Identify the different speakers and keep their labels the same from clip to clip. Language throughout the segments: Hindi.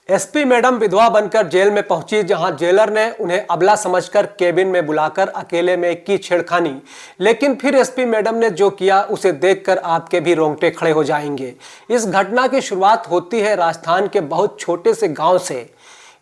Speaker 1: एसपी मैडम विधवा बनकर जेल में पहुंची, जहां जेलर ने उन्हें अबला समझकर केबिन में बुलाकर अकेले में की छेड़खानी। लेकिन फिर एसपी मैडम ने जो किया उसे देखकर आपके भी रोंगटे खड़े हो जाएंगे। इस घटना की शुरुआत होती है राजस्थान के बहुत छोटे से गांव से।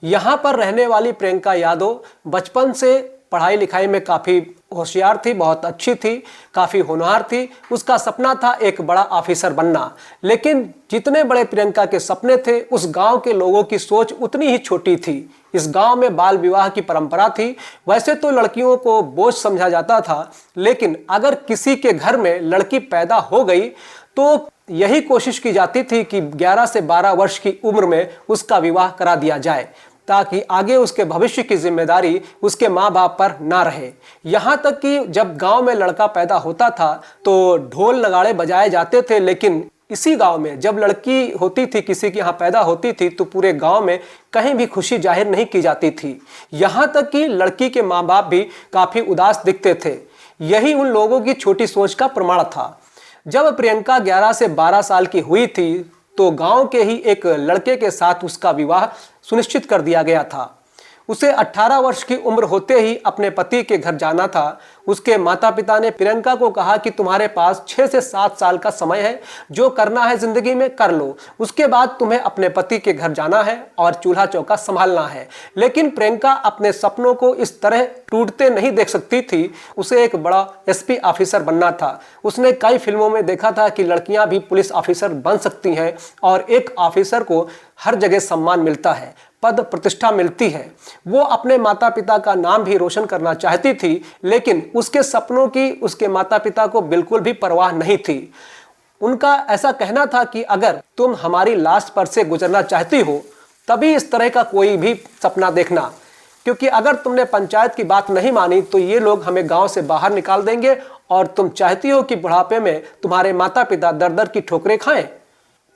Speaker 1: यहां पर रहने वाली प्रियंका यादव बचपन से पढ़ाई लिखाई में काफ़ी होशियार थी, बहुत अच्छी थी, काफ़ी होनहार थी। उसका सपना था एक बड़ा ऑफिसर बनना। लेकिन जितने बड़े प्रियंका के सपने थे, उस गांव के लोगों की सोच उतनी ही छोटी थी। इस गांव में बाल विवाह की परंपरा थी। वैसे तो लड़कियों को बोझ समझा जाता था, लेकिन अगर किसी के घर में लड़की पैदा हो गई तो यही कोशिश की जाती थी कि 11 से 12 वर्ष की उम्र में उसका विवाह करा दिया जाए, ताकि आगे उसके भविष्य की जिम्मेदारी उसके माँ बाप पर ना रहे। यहाँ तक कि जब गांव में लड़का पैदा होता था तो ढोल नगाड़े बजाए जाते थे, लेकिन इसी गांव में जब लड़की होती थी, किसी के यहाँ पैदा होती थी, तो पूरे गांव में कहीं भी खुशी जाहिर नहीं की जाती थी। यहाँ तक कि लड़की के माँ बाप भी काफ़ी उदास दिखते थे। यही उन लोगों की छोटी सोच का प्रमाण था। जब प्रियंका 11 से 12 साल की हुई थी तो गांव के ही एक लड़के के साथ उसका विवाह सुनिश्चित कर दिया गया था। उसे 18 वर्ष की उम्र होते ही अपने पति के घर जाना था। उसके माता पिता ने प्रियंका को कहा कि तुम्हारे पास 6 से 7 साल का समय है, जो करना है जिंदगी में कर लो, उसके बाद तुम्हें अपने पति के घर जाना है और चूल्हा चौका संभालना है। लेकिन प्रियंका अपने सपनों को इस तरह टूटते नहीं देख सकती थी। उसे एक बड़ा एसपी ऑफिसर बनना था। उसने कई फिल्मों में देखा था कि लड़कियां भी पुलिस ऑफिसर बन सकती हैं और एक ऑफिसर को हर जगह सम्मान मिलता है, पद प्रतिष्ठा मिलती है। वो अपने माता पिता का नाम भी रोशन करना चाहती थी, लेकिन उसके सपनों की उसके माता पिता को बिल्कुल भी परवाह नहीं थी। उनका ऐसा कहना था कि अगर तुम हमारी लाश पर से गुजरना चाहती हो तभी इस तरह का कोई भी सपना देखना, क्योंकि अगर तुमने पंचायत की बात नहीं मानी तो ये लोग हमें गांव से बाहर निकाल देंगे, और तुम चाहती हो कि बुढ़ापे में तुम्हारे माता पिता दर दर की ठोकरें खाएं,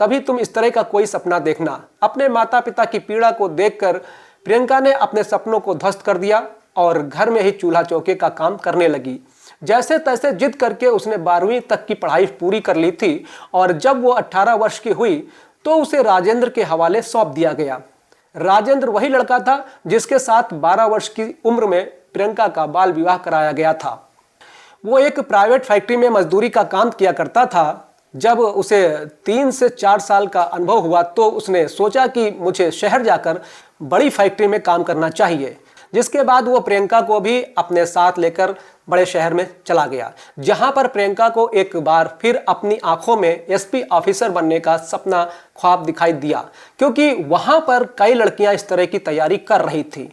Speaker 1: तभी तुम इस तरह का कोई सपना देखना। अपने माता पिता की पीड़ा को देखकर प्रियंका ने अपने सपनों को ध्वस्त कर दिया और घर में ही चूल्हा चौके का काम करने लगी। जैसे तैसे जिद करके उसने 12वीं तक की पढ़ाई पूरी कर ली थी, और जब वो 18 वर्ष की हुई तो उसे राजेंद्र के हवाले सौंप दिया गया। राजेंद्र वही लड़का था जिसके साथ 12 वर्ष की उम्र में प्रियंका का बाल विवाह कराया गया था। वो एक प्राइवेट फैक्ट्री में मजदूरी का काम किया करता था। जब उसे 3 से 4 साल का अनुभव हुआ तो उसने सोचा कि मुझे शहर जाकर बड़ी फैक्ट्री में काम करना चाहिए, जिसके बाद वो प्रियंका को भी अपने साथ लेकर बड़े शहर में चला गया, जहां पर प्रियंका को एक बार फिर अपनी आंखों में एसपी ऑफिसर बनने का सपना ख्वाब दिखाई दिया, क्योंकि वहां पर कई लड़कियां इस तरह की तैयारी कर रही थी।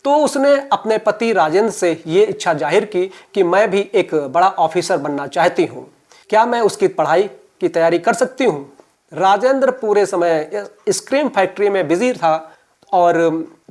Speaker 1: तो उसने अपने पति राजेंद्र से ये इच्छा जाहिर की कि मैं भी एक बड़ा ऑफिसर बनना चाहती हूँ, क्या मैं उसकी पढ़ाई की तैयारी कर सकती हूँ। राजेंद्र पूरे समय स्क्रीन फैक्ट्री में बिजी था और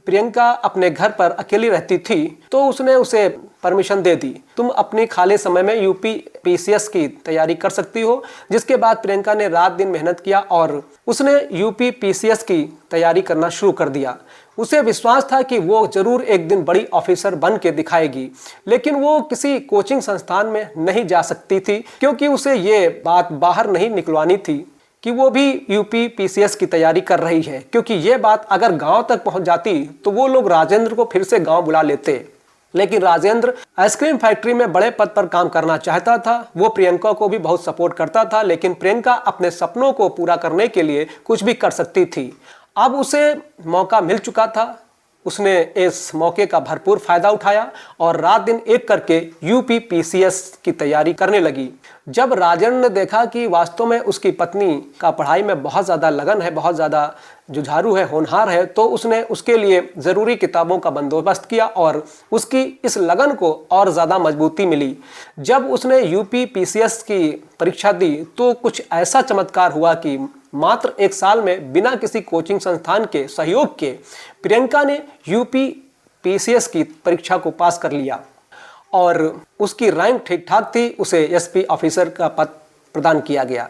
Speaker 1: प्रियंका अपने घर पर अकेली रहती थी, तो उसने उसे परमिशन दे दी, तुम अपने खाली समय में यूपी पीसीएस की तैयारी कर सकती हो। जिसके बाद प्रियंका ने रात दिन मेहनत किया और उसने यूपी पीसीएस की तैयारी करना शुरू कर दिया। उसे विश्वास था कि वो जरूर एक दिन बड़ी ऑफिसर बन के दिखाएगी, लेकिन वो किसी कोचिंग संस्थान में नहीं जा सकती थी, क्योंकि उसे ये बात बाहर नहीं निकलवानी थी कि वो भी यूपी पीसीएस की तैयारी कर रही है, क्योंकि ये बात अगर गांव तक पहुंच जाती तो वो लोग राजेंद्र को फिर से गांव बुला लेते। लेकिन राजेंद्र आइसक्रीम फैक्ट्री में बड़े पद पर काम करना चाहता था। वो प्रियंका को भी बहुत सपोर्ट करता था, लेकिन प्रियंका अपने सपनों को पूरा करने के लिए कुछ भी कर सकती थी। अब उसे मौका मिल चुका था। उसने इस मौके का भरपूर फायदा उठाया और रात दिन एक करके यूपी पीसीएस की तैयारी करने लगी। जब राजेंद्र ने देखा कि वास्तव में उसकी पत्नी का पढ़ाई में बहुत ज़्यादा लगन है, बहुत ज़्यादा जुझारू है, होनहार है, तो उसने उसके लिए ज़रूरी किताबों का बंदोबस्त किया और उसकी इस लगन को और ज़्यादा मजबूती मिली। जब उसने यूपी पीसीएस की परीक्षा दी तो कुछ ऐसा चमत्कार हुआ कि मात्र 1 साल में बिना किसी कोचिंग संस्थान के सहयोग के प्रियंका ने यूपी पीसीएस की परीक्षा को पास कर लिया और उसकी रैंक ठीक ठाक थी। उसे एसपी ऑफिसर का पद प्रदान किया गया,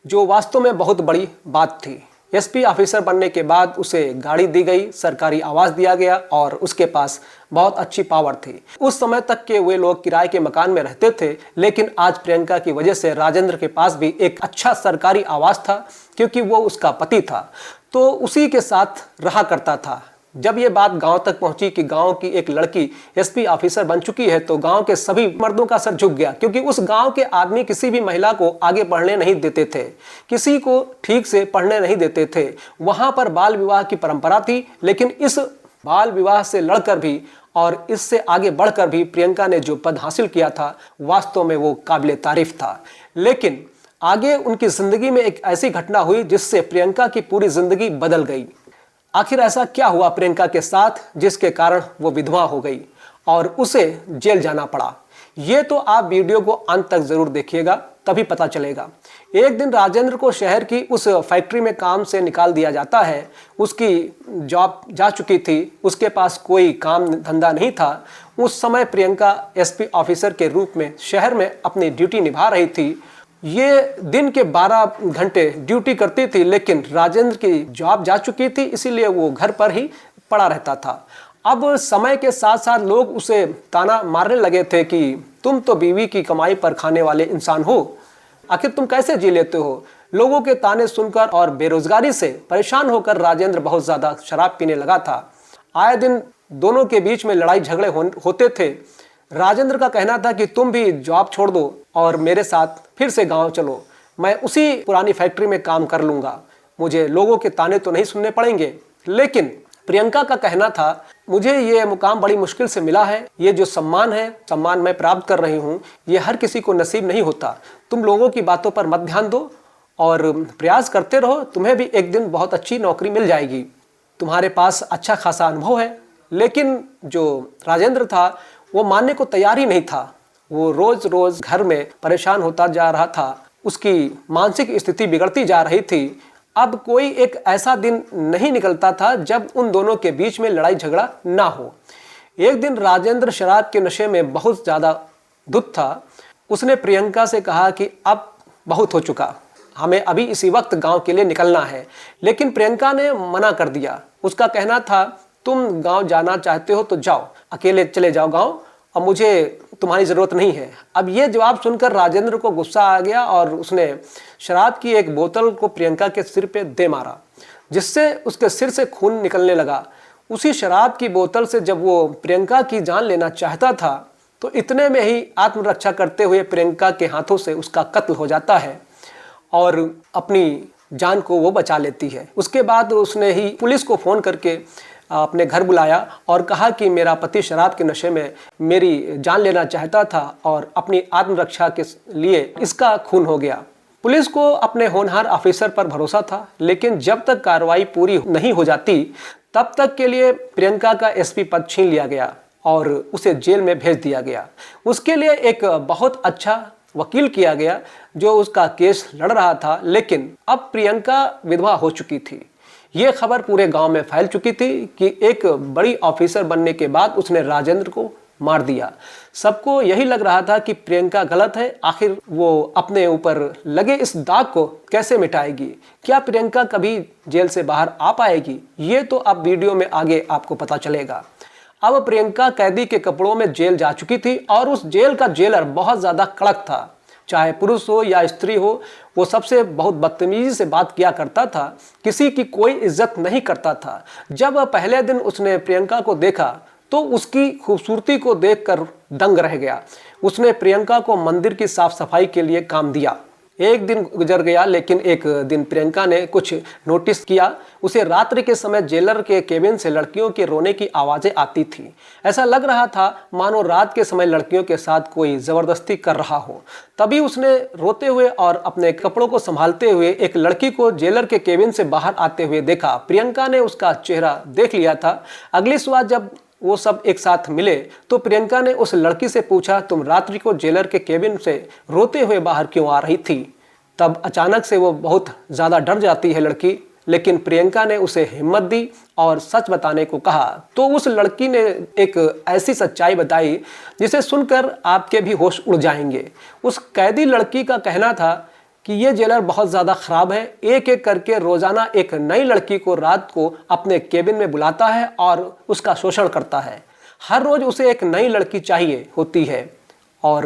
Speaker 1: जो वास्तव में बहुत बड़ी बात थी। एसपी ऑफिसर बनने के बाद उसे गाड़ी दी गई, सरकारी आवास दिया गया और उसके पास बहुत अच्छी पावर थी। उस समय तक के वे लोग किराए के मकान में रहते थे, लेकिन आज प्रियंका की वजह से राजेंद्र के पास भी एक अच्छा सरकारी आवास था, क्योंकि वो उसका पति था। तो उसी के साथ रहा करता था। जब ये बात गांव तक पहुंची कि गांव की एक लड़की एसपी ऑफिसर बन चुकी है तो गांव के सभी मर्दों का सर झुक गया, क्योंकि उस गांव के आदमी किसी भी महिला को आगे बढ़ने नहीं देते थे, किसी को ठीक से पढ़ने नहीं देते थे। वहां पर बाल विवाह की परंपरा थी, लेकिन इस बाल विवाह से लड़कर भी और इससे आगे बढ़कर भी प्रियंका ने जो पद हासिल किया था वास्तव में वो काबिले तारीफ था। लेकिन आगे उनकी जिंदगी में एक ऐसी घटना हुई जिससे प्रियंका की पूरी जिंदगी बदल गई। आखिर ऐसा क्या हुआ प्रियंका के साथ जिसके कारण वो विधवा हो गई और उसे जेल जाना पड़ा? ये तो आप वीडियो को अंत तक जरूर देखिएगा, तभी पता चलेगा। एक दिन राजेंद्र को शहर की उस फैक्ट्री में काम से निकाल दिया जाता है। उसकी जॉब जा चुकी थी, उसके पास कोई काम धंधा नहीं था। उस समय प्रियंका एसपी ऑफिसर के रूप में शहर में अपनी ड्यूटी निभा रही थी। ये दिन के 12 घंटे ड्यूटी करती थी, लेकिन राजेंद्र की जॉब जा चुकी थी, इसीलिए वो घर पर ही पड़ा रहता था। अब समय के साथ साथ लोग उसे ताना मारने लगे थे कि तुम तो बीवी की कमाई पर खाने वाले इंसान हो, आखिर तुम कैसे जी लेते हो। लोगों के ताने सुनकर और बेरोजगारी से परेशान होकर राजेंद्र बहुत ज्यादा शराब पीने लगा था। आए दिन दोनों के बीच में लड़ाई झगड़े होते थे। राजेंद्र का कहना था कि तुम भी जॉब छोड़ दो और मेरे साथ फिर से गांव चलो, मैं उसी पुरानी फैक्ट्री में काम कर लूंगा, मुझे लोगों के ताने तो नहीं सुनने पड़ेंगे। लेकिन प्रियंका का कहना था, मुझे ये मुकाम बड़ी मुश्किल से मिला है, ये जो सम्मान मैं प्राप्त कर रही हूँ, ये हर किसी को नसीब नहीं होता। तुम लोगों की बातों पर मत ध्यान दो और प्रयास करते रहो, तुम्हें भी एक दिन बहुत अच्छी नौकरी मिल जाएगी, तुम्हारे पास अच्छा खासा अनुभव है। लेकिन जो राजेंद्र था वो मानने को तैयार ही नहीं था। वो रोज रोज घर में परेशान होता जा रहा था, उसकी मानसिक स्थिति बिगड़ती जा रही थी। अब कोई एक ऐसा दिन नहीं निकलता था जब उन दोनों के बीच में लड़ाई झगड़ा ना हो। एक दिन राजेंद्र शराब के नशे में बहुत ज्यादा धुत था। उसने प्रियंका से कहा कि अब बहुत हो चुका, हमें अभी इसी वक्त गांव के लिए निकलना है। लेकिन प्रियंका ने मना कर दिया। उसका कहना था, तुम गांव जाना चाहते हो तो जाओ, अकेले चले जाओ गांव, और मुझे तुम्हारी ज़रूरत नहीं है। अब ये जवाब सुनकर राजेंद्र को गुस्सा आ गया और उसने शराब की एक बोतल को प्रियंका के सिर पे दे मारा, जिससे उसके सिर से खून निकलने लगा। उसी शराब की बोतल से जब वो प्रियंका की जान लेना चाहता था तो इतने में ही आत्मरक्षा करते हुए प्रियंका के हाथों से उसका कत्ल हो जाता है और अपनी जान को वो बचा लेती है। उसके बाद उसने ही पुलिस को फ़ोन करके अपने घर बुलाया और कहा कि मेरा पति शराब के नशे में मेरी जान लेना चाहता था और अपनी आत्मरक्षा के लिए इसका खून हो गया। पुलिस को अपने होनहार ऑफिसर पर भरोसा था, लेकिन जब तक कार्रवाई पूरी नहीं हो जाती तब तक के लिए प्रियंका का एसपी पद छीन लिया गया और उसे जेल में भेज दिया गया। उसके लिए एक बहुत अच्छा वकील किया गया जो उसका केस लड़ रहा था, लेकिन अब प्रियंका विधवा हो चुकी थी। ये खबर पूरे गांव में फैल चुकी थी कि एक बड़ी ऑफिसर बनने के बाद उसने राजेंद्र को मार दिया। सबको यही लग रहा था कि प्रियंका गलत है, आखिर वो अपने ऊपर लगे इस दाग को कैसे मिटाएगी। क्या प्रियंका कभी जेल से बाहर आ पाएगी? ये तो अब वीडियो में आगे आपको पता चलेगा। अब प्रियंका कैदी के कपड़ों में जेल जा चुकी थी और उस जेल का जेलर बहुत ज्यादा कड़क था। चाहे पुरुष हो या स्त्री हो, वो सबसे बहुत बदतमीजी से बात किया करता था, किसी की कोई इज्जत नहीं करता था। जब पहले दिन उसने प्रियंका को देखा तो उसकी खूबसूरती को देखकर दंग रह गया। उसने प्रियंका को मंदिर की साफ सफाई के लिए काम दिया। एक दिन गुजर गया, लेकिन एक दिन प्रियंका ने कुछ नोटिस किया। उसे रात्रि के समय जेलर के केबिन से लड़कियों के रोने की आवाजें आती थी। ऐसा लग रहा था मानो रात के समय लड़कियों के साथ कोई जबरदस्ती कर रहा हो। तभी उसने रोते हुए और अपने कपड़ों को संभालते हुए एक लड़की को जेलर के केबिन से बाहर आते हुए देखा। प्रियंका ने उसका चेहरा देख लिया था। अगली सुबह जब वो सब एक साथ मिले तो प्रियंका ने उस लड़की से पूछा, तुम रात्रि को जेलर के केबिन से रोते हुए बाहर क्यों आ रही थी? तब अचानक से वो बहुत ज़्यादा डर जाती है लड़की, लेकिन प्रियंका ने उसे हिम्मत दी और सच बताने को कहा। तो उस लड़की ने एक ऐसी सच्चाई बताई जिसे सुनकर आपके भी होश उड़ जाएंगे। उस कैदी लड़की का कहना था कि ये जेलर बहुत ज़्यादा ख़राब है, एक एक करके रोज़ाना एक नई लड़की को रात को अपने केबिन में बुलाता है और उसका शोषण करता है। हर रोज़ उसे एक नई लड़की चाहिए होती है और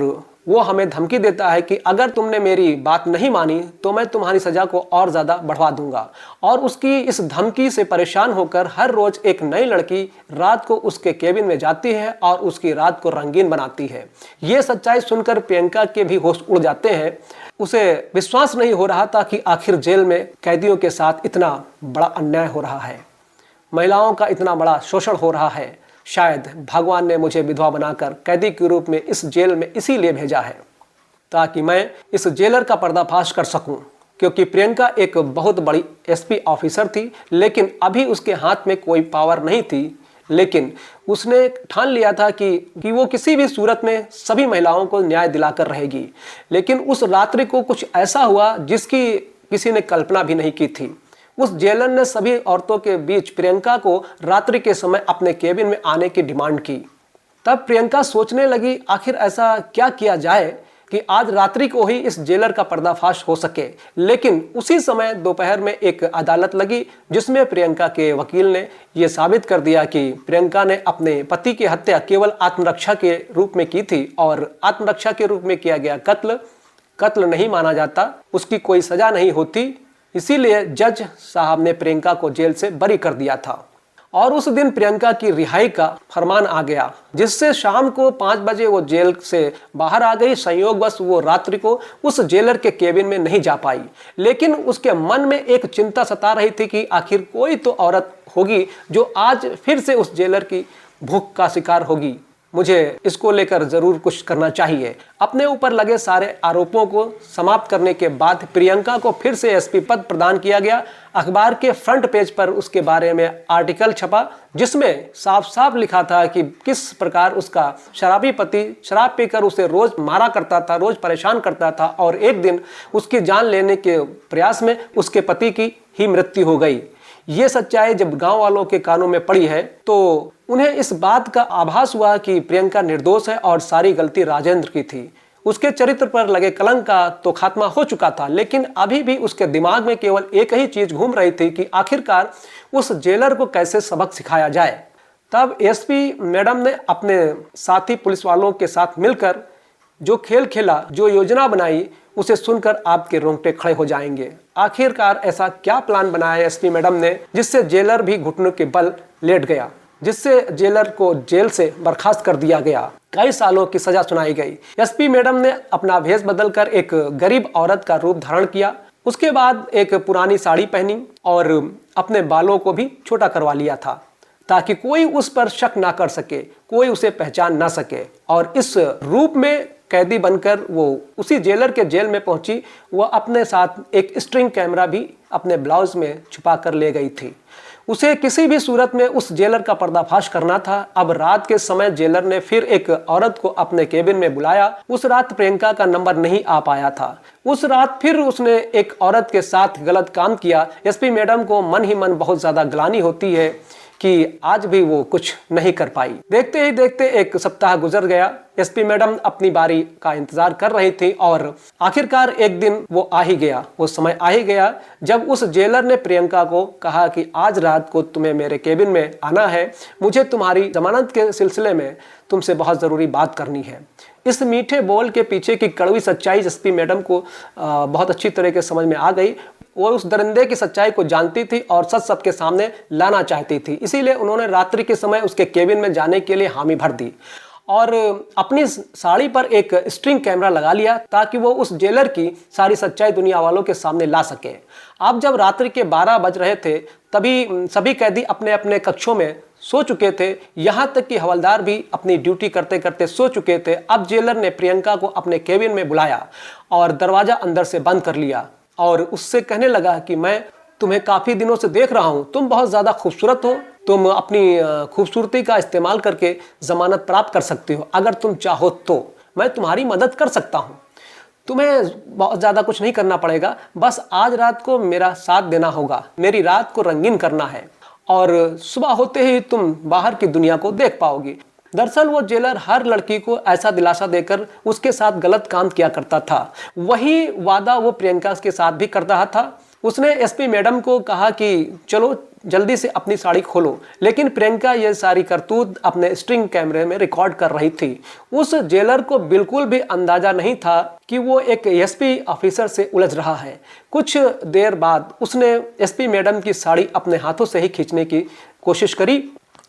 Speaker 1: वो हमें धमकी देता है कि अगर तुमने मेरी बात नहीं मानी तो मैं तुम्हारी सजा को और ज़्यादा बढ़वा दूंगा। और उसकी इस धमकी से परेशान होकर हर रोज एक नई लड़की रात को उसके केबिन में जाती है और उसकी रात को रंगीन बनाती है। ये सच्चाई सुनकर प्रियंका के भी होश उड़ जाते हैं। उसे विश्वास नहीं हो रहा था कि आखिर जेल में कैदियों के साथ इतना बड़ा अन्याय हो रहा है, महिलाओं का इतना बड़ा शोषण हो रहा है। शायद भगवान ने मुझे विधवा बनाकर कैदी के रूप में इस जेल में इसीलिए भेजा है ताकि मैं इस जेलर का पर्दाफाश कर सकूं। क्योंकि प्रियंका एक बहुत बड़ी एसपी ऑफिसर थी, लेकिन अभी उसके हाथ में कोई पावर नहीं थी। लेकिन उसने ठान लिया था कि वो किसी भी सूरत में सभी महिलाओं को न्याय दिलाकर रहेगी। लेकिन उस रात्रि को कुछ ऐसा हुआ जिसकी किसी ने कल्पना भी नहीं की थी। उस जेलर ने सभी औरतों के बीच प्रियंका को रात्रि के समय अपने केबिन में आने की डिमांड की। तब प्रियंका सोचने लगी आखिर ऐसा क्या किया जाए कि आज रात्रि को ही इस जेलर का पर्दाफाश हो सके। लेकिन उसी समय दोपहर में एक अदालत लगी जिसमें प्रियंका के वकील ने यह साबित कर दिया कि प्रियंका ने अपने पति की हत्या केवल आत्मरक्षा के रूप में की थी और आत्मरक्षा के रूप में किया गया कत्ल नहीं माना जाता, उसकी कोई सजा नहीं होती। इसीलिए जज साहब ने प्रियंका को जेल से बरी कर दिया था और उस दिन प्रियंका की रिहाई का फरमान आ गया, जिससे शाम को 5 बजे वो जेल से बाहर आ गई। संयोगवश वो रात्रि को उस जेलर के केबिन में नहीं जा पाई, लेकिन उसके मन में एक चिंता सता रही थी कि आखिर कोई तो औरत होगी जो आज फिर से उस जेलर की भूख का शिकार होगी। मुझे इसको लेकर जरूर कुछ करना चाहिए। अपने ऊपर लगे सारे आरोपों को समाप्त करने के बाद प्रियंका को फिर से एसपी पद प्रदान किया गया। अखबार के फ्रंट पेज पर उसके बारे में आर्टिकल छपा जिसमें साफ साफ लिखा था कि किस प्रकार उसका शराबी पति शराब पीकर उसे रोज मारा करता था, रोज परेशान करता था और एक दिन उसकी जान लेने के प्रयास में उसके पति की ही मृत्यु हो गई। ये सच्चाई जब गांव वालों के कानों में पड़ी है तो उन्हें इस बात का आभास हुआ कि प्रियंका निर्दोष है और सारी गलती राजेंद्र की थी। उसके चरित्र पर लगे कलंक का तो खात्मा हो चुका था, लेकिन अभी भी उसके दिमाग में केवल एक ही चीज घूम रही थी कि आखिरकार उस जेलर को कैसे सबक सिखाया जाए। तब एसपी मैडम ने अपने साथी पुलिस वालों के साथ मिलकर जो खेल खेला, जो योजना बनाई, उसे सुनकर आपके रोंगटे खड़े हो जाएंगे। आखिरकार ऐसा क्या प्लान बनाया एसपी मैडम ने जिससे जेलर भी घुटनों के बल लेट गया, जिससे जेलर को जेल से बर्खास्त कर दिया गया, कई सालों की सजा सुनाई गई। एसपी मैडम ने अपना भेष बदलकर एक गरीब औरत का रूप धारण किया। उसके बाद एक पुरानी साड़ी पहनी और अपने बालों को भी छोटा करवा लिया था ताकि कोई उस पर शक ना कर सके, कोई उसे पहचान ना सके। और इस रूप में कैदी बनकर वो उसी जेलर के जेल में पहुंची। वह अपने साथ एक स्ट्रिंग कैमरा भी अपने ब्लाउज में छुपा कर ले गई थी। उसे किसी भी सूरत में उस जेलर का पर्दाफाश करना था। अब रात के समय जेलर ने फिर एक औरत को अपने केबिन में बुलाया। उस रात प्रियंका का नंबर नहीं आ पाया था। उस रात फिर उसने एक औरत के साथ गलत काम किया। एसपी मैडम को मन ही मन बहुत ज्यादा ग्लानि होती है कि आज भी वो कुछ नहीं कर पाई। देखते ही देखते एक सप्ताह गुजर गया। एसपी मैडम अपनी बारी का इंतजार कर रही थी और आखिरकार एक दिन वो आ ही गया, वो समय आ ही गया जब उस जेलर ने प्रियंका को कहा कि आज रात को तुम्हें मेरे केबिन में आना है, मुझे तुम्हारी जमानत के सिलसिले में तुमसे बहुत ज़रूरी बात करनी है। इस मीठे बोल के पीछे की कड़वी सच्चाई एसपी मैडम को बहुत अच्छी तरह के समझ में आ गई। वो उस दरिंदे की सच्चाई को जानती थी और सच सबके सामने लाना चाहती थी। इसीलिए उन्होंने रात्रि के समय उसके केबिन में जाने के लिए हामी भर दी और अपनी साड़ी पर एक स्ट्रिंग कैमरा लगा लिया ताकि वो उस जेलर की सारी सच्चाई दुनिया वालों के सामने ला सके। अब जब रात्रि के 12 बज रहे थे तभी सभी कैदी अपने अपने कक्षों में सो चुके थे। यहाँ तक कि हवलदार भी अपनी ड्यूटी करते करते सो चुके थे। अब जेलर ने प्रियंका को अपने केबिन में बुलाया और दरवाजा अंदर से बंद कर लिया और उससे कहने लगा कि मैं तुम्हें काफ़ी दिनों से देख रहा हूँ, तुम बहुत ज़्यादा खूबसूरत हो, तुम अपनी खूबसूरती का इस्तेमाल करके ज़मानत प्राप्त कर सकती हो। अगर तुम चाहो तो मैं तुम्हारी मदद कर सकता हूँ। तुम्हें बहुत ज़्यादा कुछ नहीं करना पड़ेगा, बस आज रात को मेरा साथ देना होगा, मेरी रात को रंगीन करना है और सुबह होते ही तुम बाहर की दुनिया को देख पाओगी। दरअसल वो जेलर हर लड़की को ऐसा दिलासा देकर उसके साथ गलत काम किया करता था। वही वादा वो प्रियंका के साथ भी कर रहा था। उसने एसपी मैडम को कहा कि चलो जल्दी से अपनी साड़ी खोलो, लेकिन प्रियंका ये सारी करतूत अपने स्ट्रिंग कैमरे में रिकॉर्ड कर रही थी। उस जेलर को बिल्कुल भी अंदाजा नहीं था कि वो एक एसपी ऑफिसर से उलझ रहा है। कुछ देर बाद उसने एसपी मैडम की साड़ी अपने हाथों से ही खींचने की कोशिश करी।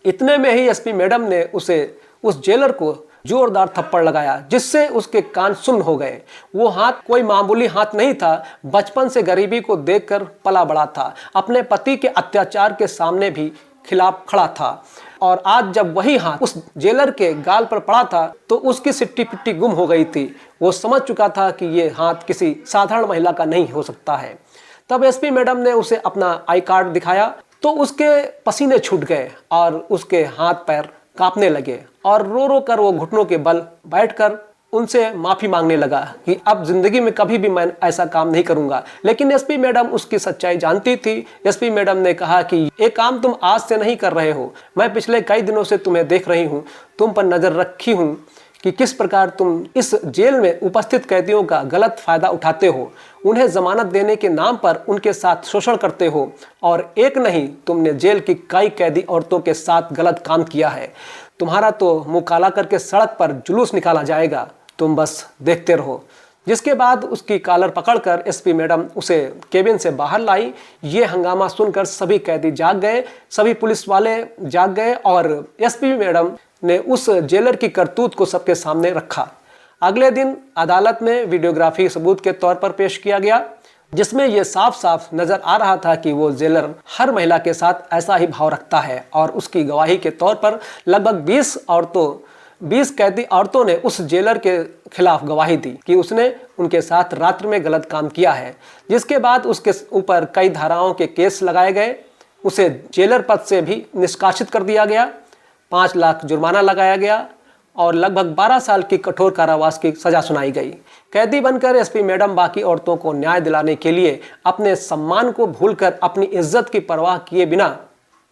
Speaker 1: इतने में ही एसपी मैडम ने उस जेलर को जोरदार थप्पड़ लगाया, जिससे उसके कान सुन्न हो गए। वो हाथ कोई मामूली हाथ नहीं था, बचपन से गरीबी को देखकर पला बड़ा था, अपने पति के अत्याचार के सामने भी खिलाफ खड़ा था। और आज जब वही हाथ उस जेलर के गाल पर पड़ा था तो उसकी सिट्टी पिट्टी गुम हो गई थी। वो समझ चुका था कि ये हाथ किसी साधारण महिला का नहीं हो सकता है। तब एसपी मैडम ने उसे अपना आई कार्ड दिखाया तो उसके पसीने छूट गए और उसके हाथ पैर कांपने लगे और रो रो कर वो घुटनों के बल बैठकर उनसे माफी मांगने लगा कि अब जिंदगी में कभी भी मैं ऐसा काम नहीं करूंगा। लेकिन एसपी मैडम उसकी सच्चाई जानती थी। एसपी मैडम ने कहा कि ये काम तुम आज से नहीं कर रहे हो, मैं पिछले कई दिनों से तुम्हें देख रही हूँ, तुम पर नजर रखी हूँ कि किस प्रकार तुम इस जेल में उपस्थित कैदियों का गलत फायदा उठाते हो, उन्हें जमानत देने के नाम पर उनके साथ शोषण करते हो। और एक नहीं, तुमने जेल की कई कैदी औरतों के साथ गलत काम किया है। तुम्हारा तो मुंह काला करके सड़क पर जुलूस निकाला जाएगा, तुम बस देखते रहो। जिसके बाद उसकी कॉलर पकड़कर एसपी मैडम उसे केबिन से बाहर लाई। ये हंगामा सुनकर सभी कैदी जाग गए, सभी पुलिस वाले जाग गए और एसपी मैडम ने उस जेलर की करतूत को सबके सामने रखा। अगले दिन अदालत में वीडियोग्राफी सबूत के तौर पर पेश किया गया, जिसमें यह साफ साफ नजर आ रहा था कि वो जेलर हर महिला के साथ ऐसा ही भाव रखता है। और उसकी गवाही के तौर पर लगभग 20 कैदी औरतों ने उस जेलर के खिलाफ गवाही दी कि उसने उनके साथ रात्रि में गलत काम किया है। जिसके बाद उसके ऊपर कई धाराओं के केस लगाए गए, उसे जेलर पद से भी निष्कासित कर दिया गया, 5 लाख जुर्माना लगाया गया और लगभग 12 साल की कठोर कारावास की सजा सुनाई गई। कैदी बनकर एसपी मैडम बाकी औरतों को न्याय दिलाने के लिए अपने सम्मान को भूलकर अपनी इज्जत की परवाह किए बिना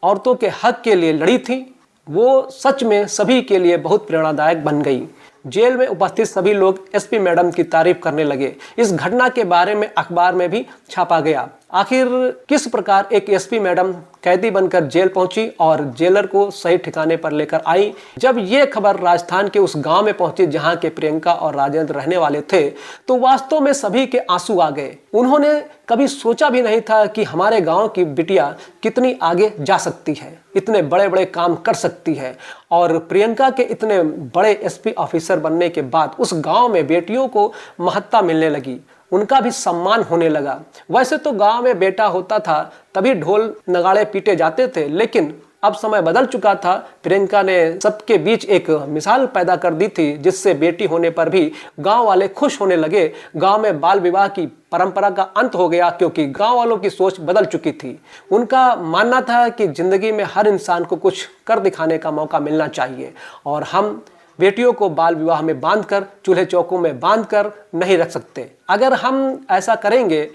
Speaker 1: औरतों के हक के लिए लड़ी थी। वो सच में सभी के लिए बहुत प्रेरणादायक बन गई। जेल में उपस्थित सभी लोग एसपी मैडम की तारीफ करने लगे। इस घटना के बारे में अखबार में भी छापा गया। आखिर किस प्रकार एक एसपी मैडम कैदी बनकर जेल पहुंची और जेलर को सही ठिकाने पर लेकर आई। जब ये खबर राजस्थान के उस गांव में पहुंची जहां के प्रियंका और राजेंद्र रहने वाले थे, तो वास्तव में सभी के आंसू आ गए। उन्होंने कभी सोचा भी नहीं था कि हमारे गांव की बिटिया कितनी आगे जा सकती है, इतने बड़े बड़े काम कर सकती है। और प्रियंका के इतने बड़े एसपी ऑफिसर बनने के बाद उस गांव में बेटियों को महत्ता मिलने लगी, उनका भी सम्मान होने लगा। वैसे तो गांव में बेटा होता था तभी ढोल नगाड़े पीटे जाते थे, लेकिन अब समय बदल चुका था। प्रियंका ने सबके बीच एक मिसाल पैदा कर दी थी, जिससे बेटी होने पर भी गांव वाले खुश होने लगे। गांव में बाल विवाह की परंपरा का अंत हो गया, क्योंकि गांव वालों की सोच बदल चुकी थी। उनका मानना था कि जिंदगी में हर इंसान को कुछ कर दिखाने का मौका मिलना चाहिए और हम बेटियों को बाल विवाह में बांधकर, चूल्हे चौकों में बांधकर नहीं रख सकते। अगर हम ऐसा करेंगे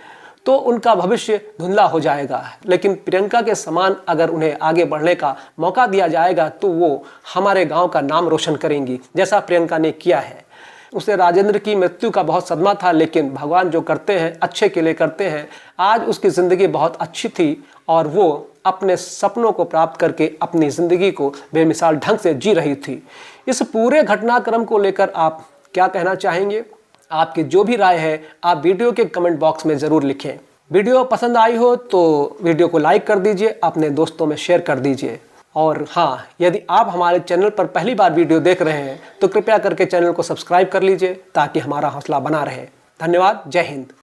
Speaker 1: तो उनका भविष्य धुंधला हो जाएगा। लेकिन प्रियंका के समान अगर उन्हें आगे बढ़ने का मौका दिया जाएगा तो वो हमारे गांव का नाम रोशन करेंगी, जैसा प्रियंका ने किया है। उसे राजेंद्र की मृत्यु का बहुत सदमा था, लेकिन भगवान जो करते हैं अच्छे के लिए करते हैं। आज उसकी ज़िंदगी बहुत अच्छी थी और वो अपने सपनों को प्राप्त करके अपनी ज़िंदगी को बेमिसाल ढंग से जी रही थी। इस पूरे घटनाक्रम को लेकर आप क्या कहना चाहेंगे? आपकी जो भी राय है आप वीडियो के कमेंट बॉक्स में ज़रूर लिखें। वीडियो पसंद आई हो तो वीडियो को लाइक कर दीजिए, अपने दोस्तों में शेयर कर दीजिए। और हाँ, यदि आप हमारे चैनल पर पहली बार वीडियो देख रहे हैं तो कृपया करके चैनल को सब्सक्राइब कर लीजिए ताकि हमारा हौसला बना रहे। धन्यवाद। जय हिंद।